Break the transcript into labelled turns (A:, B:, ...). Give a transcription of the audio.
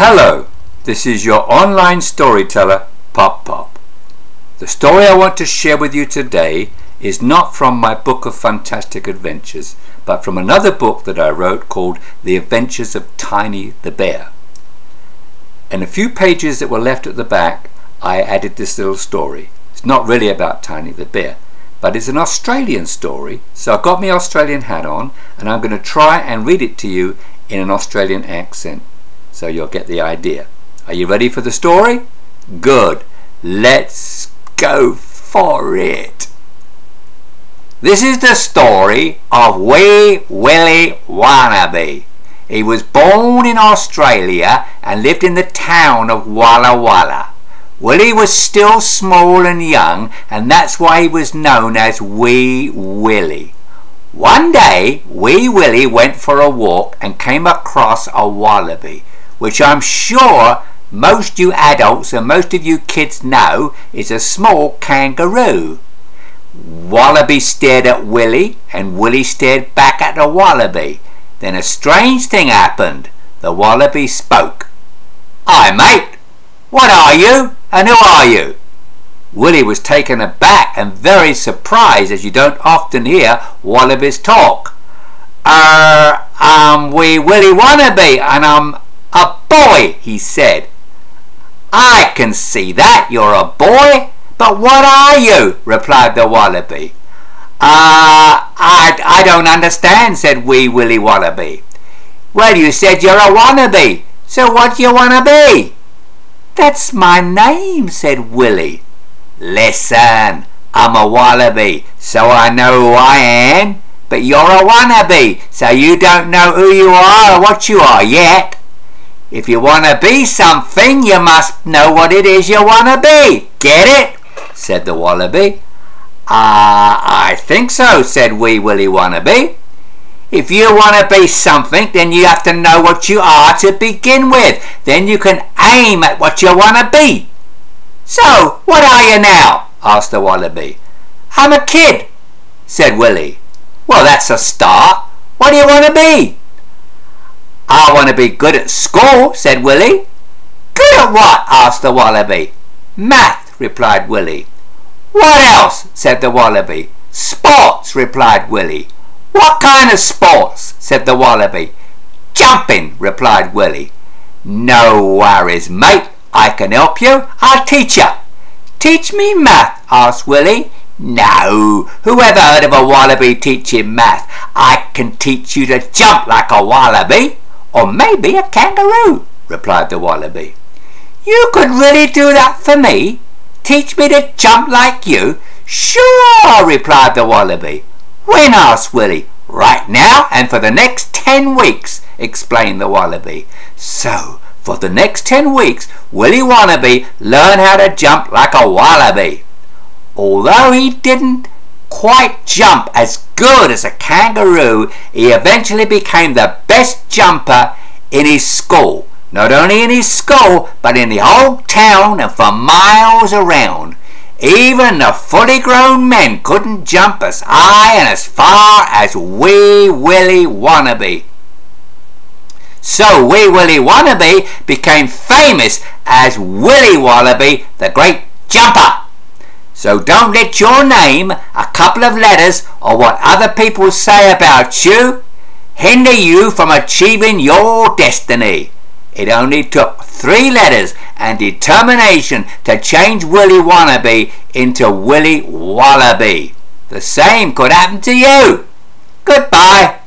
A: Hello, this is your online storyteller, Pop Pop. The story I want to share with you today is not from my book of fantastic adventures, but from another book that I wrote called The Adventures of Tiny the Bear. In a few pages that were left at the back, I added this little story. It's not really about Tiny the Bear, but it's an Australian story, so I've got my Australian hat on and I'm going to try and read it to you in an Australian accent, so you'll get the idea. Are you ready for the story? Good. Let's go for it. This is the story of wee Willie Wannaby. He was born in Australia and lived in the town of Walla Walla. Willie was still small and young, and that's why he was known as Wee Willie. One day, Wee Willie went for a walk and came across a wallaby, which I'm sure most you adults and most of you kids know is a small kangaroo. Wallaby stared at Willie, and Willie stared back at the wallaby. Then a strange thing happened. The wallaby spoke. "Hi, mate. What are you, and who are you?" Willie was taken aback and very surprised, as you don't often hear wallabies talk. I'm Wee Willie Wannaby, and I'm a boy," he said. "I can see that you're a boy, but what are you?" replied the wallaby. I don't understand," said Wee Willie Wannaby. "Well, you said you're a wannabe, so what do you want to be?" "That's my name," said Willie. "Listen, I'm a wallaby, so I know who I am, but you're a wannabe, so you don't know who you are or what you are yet. If you want to be something, you must know what it is you want to be. Get it?" said the wallaby. I think so," said Wee Willie Wannaby. "If you want to be something, then you have to know what you are to begin with. Then you can aim at what you want to be." "So, what are you now?" asked the wallaby. "I'm a kid," said Willie. "Well, that's a start. What do you want to be?" "I want to be good at school," said Willie. "Good at what?" asked the wallaby. "Math," replied Willie. "What else?" said the wallaby. "Sports," replied Willie. "What kind of sports?" said the wallaby. "Jumping," replied Willie. "No worries, mate. I can help you. I'll teach you." "Teach me math?" asked Willie. "No. Who ever heard of a wallaby teaching math? I can teach you to jump like a wallaby, or maybe a kangaroo," replied the wallaby. "You could really do that for me? Teach me to jump like you?" "Sure," replied the wallaby. "When?" asked Willie. "Right now and for the next 10 weeks, explained the wallaby. So, for the next 10 weeks, Willie Wannaby learned how to jump like a wallaby. Although he didn't quite jump as good as a kangaroo, he eventually became the best jumper in his school. Not only in his school, but in the whole town and for miles around. Even the fully grown men couldn't jump as high and as far as Wee Willie Wannaby. So Wee Willie Wannaby became famous as Willie Wallaby, the great jumper. So don't let your name, a couple of letters, or what other people say about you, hinder you from achieving your destiny. It only took 3 letters and determination to change Willie Wannaby into Willie Wallaby. The same could happen to you. Goodbye.